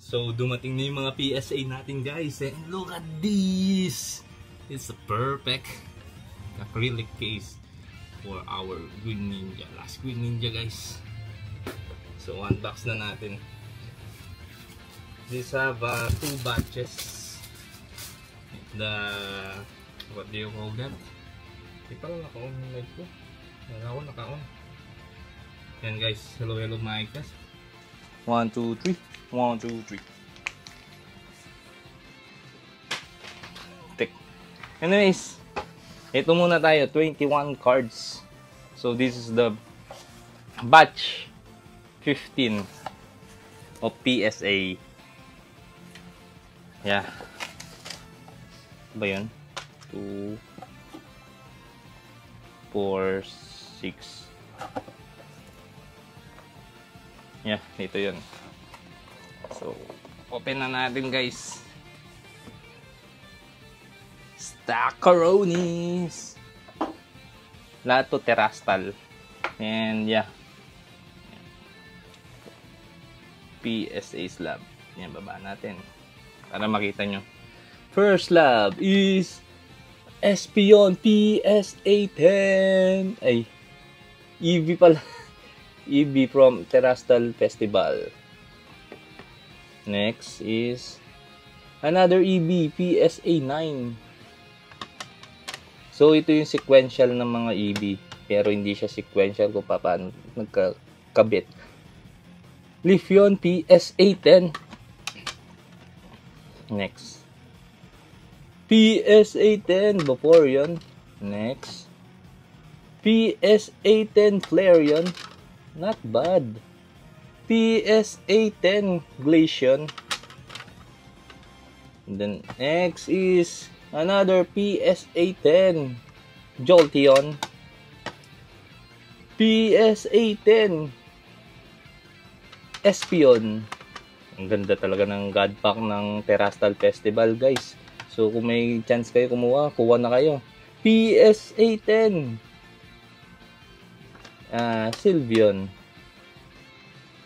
So, dumating na yung mga PSA natin, guys. And look at this! It's a perfect acrylic case for our Green Ninja. Last Green Ninja, guys. So, unbox na natin. These have 2 batches. What do you call that? Di pa lang naka-on yung light ko. Naka-on. Yan, guys. Hello, my guys. 1, 2, 3. 1, 2, 3. Tick. Anyways, ito muna tayo. 21 cards. So, this is the batch 15 of PSA. Yeah. Ba yun? 2, 4, 6. Yeah, ito yun. So, open na natin, guys. Stackaronis! Lahat to terastal. And yeah. PSA slab. Yan, baba natin. Para makita nyo. First slab is Espion PSA 10. Ay, EV pala. EV from Terastal Festival. Next is another EV PSA 9. So ito yung sequential ng mga EV, pero hindi siya sequential kung paano nagkakabit. Lithion PSA 10. Next, PSA 10 Vaporeon. Next, PSA 10 Flareon. Not bad. PSA 10 Glaceon. And then next is another PSA 10 Jolteon. PSA 10 Espion. Ang ganda talaga ng God Pack ng Terastal Festival, guys. So kung may chance kayo kumuha, kuha na kayo. PSA 10 Sylveon.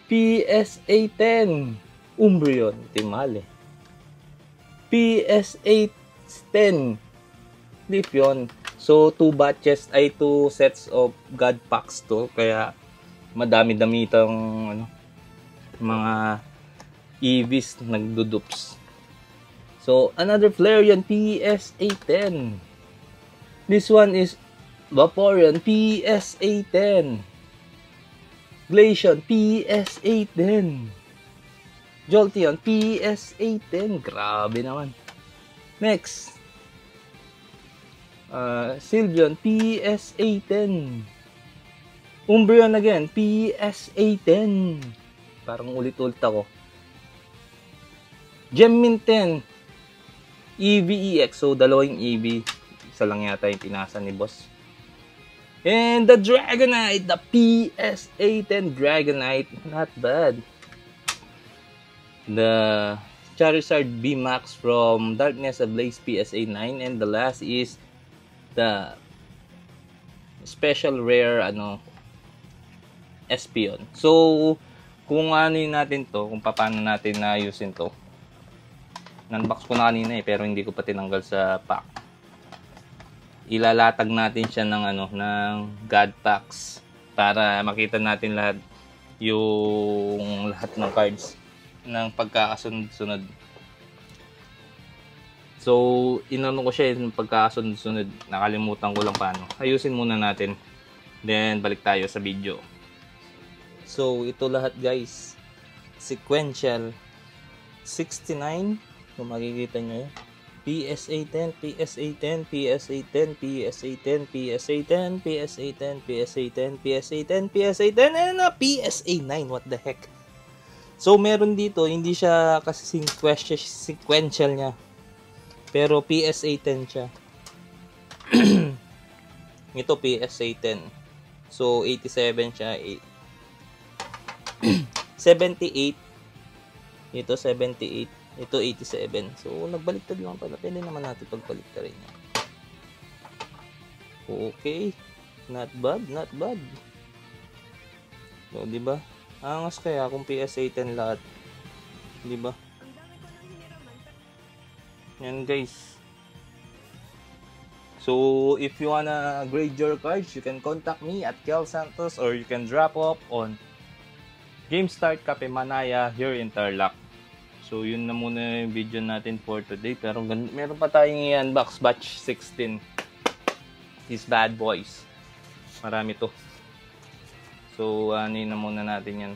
PSA 10 Umbreon. Timale. PSA 10 Lithion. So 2 batches ay 2 sets of God Packs to, kaya madami-dami itong mga EVs nagdudups. So another Flareon PSA 10. This one is Vaporeon PSA 10. Glaceon PSA 10. Jolteon PSA 10. Grabe naman. Next, Sylveon PSA 10. Umbreon again PSA 10. Parang ulit-ulit ako. Gemmin 10 EVEX. So dalawang EV, isa lang yata yung pinasa ni boss. And the Dragonite, the PSA 10 Dragonite, not bad. The Charizard VMAX from Darkness Ablaze PSA 9, and the last is the special rare Espion. So kung ano yun natin to, kung paano natin na-ayusin to, nan-box ko na kanina pero hindi ko pa tinanggal sa pack. Ilalatag natin siya ng ng God Packs para makita natin lahat ng cards ng pagkakasunod-sunod. So inano ko siya yung pagkakasunod-sunod, nakalimutan ko lang paano. Ayusin muna natin, then balik tayo sa video. So ito lahat, guys, sequential 69 kung makikita nyo yun. PSA 10, PSA 10, PSA 10, PSA 10, PSA 10, PSA 10, PSA 10, PSA 10, PSA 10, and PSA 9. What the heck? So meron dito, hindi siya kasi sequential niya, pero PSA 10 siya. Ito PSA 10. So 87 siya. 78. Ito 78. Ito 87. So nagbaliktad lang pala. Pwede naman natin pagbaliktad rin. Okay. Not bad, not bad. So, di ba? Angas kaya kung PSA 10 lahat. Di ba? Yan guys. So, if you wanna grade your cards, you can contact me at Kel Santos or you can drop off on GameStart Cafe Manaya here in Tarlac. So, yun na muna yung video natin for today. Pero meron pa tayong i-unbox batch 16. These bad boys. Marami to. So, anin na muna natin yan.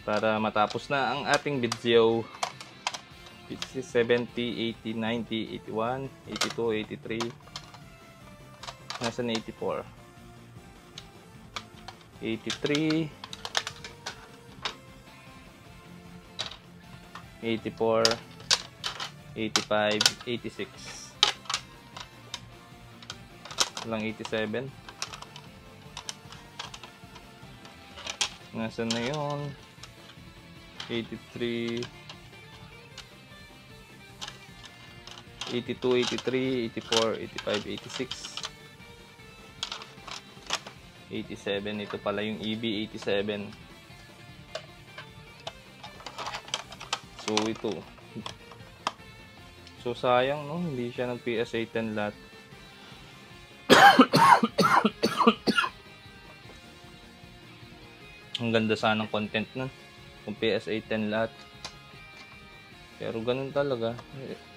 Para matapos na ang ating video. 70, 80, 90, 81, 82, 83. Nasa na 84. 83. 84, 85, 86. Walang 87. Nasaan na yun? 83, 82, 83, 84, 85, 86, 87. Ito pala yung EB87. So ito. So sayang no, hindi siya nag PSA 10 lot. Ang ganda sana ng content nun kung PSA 10 lot. Pero ganun talaga.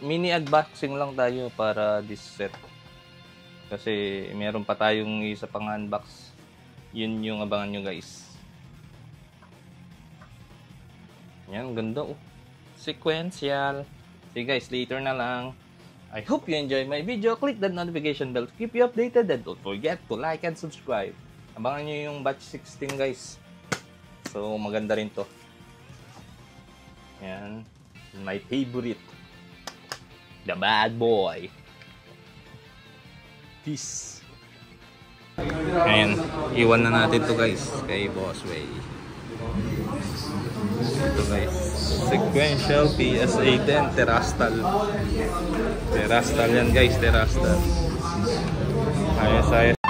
Mini unboxing lang tayo para this set. Kasi meron pa tayong isa pang unbox. Yun yung abangan nyo guys. Yan, ganda oh. Sequential. See guys, later na lang. I hope you enjoy my video. Click that notification bell to keep you updated and don't forget to like and subscribe. Abangan nyo yung batch 16 guys. So maganda rin to. Yan. My favorite. The bad boy. Peace. Ayan. Iwan na natin to guys. Kay Boss Way. Ito guys. Sequential PSA 10 Terastal. Terastal yan guys. Terastal. Ayos ayos.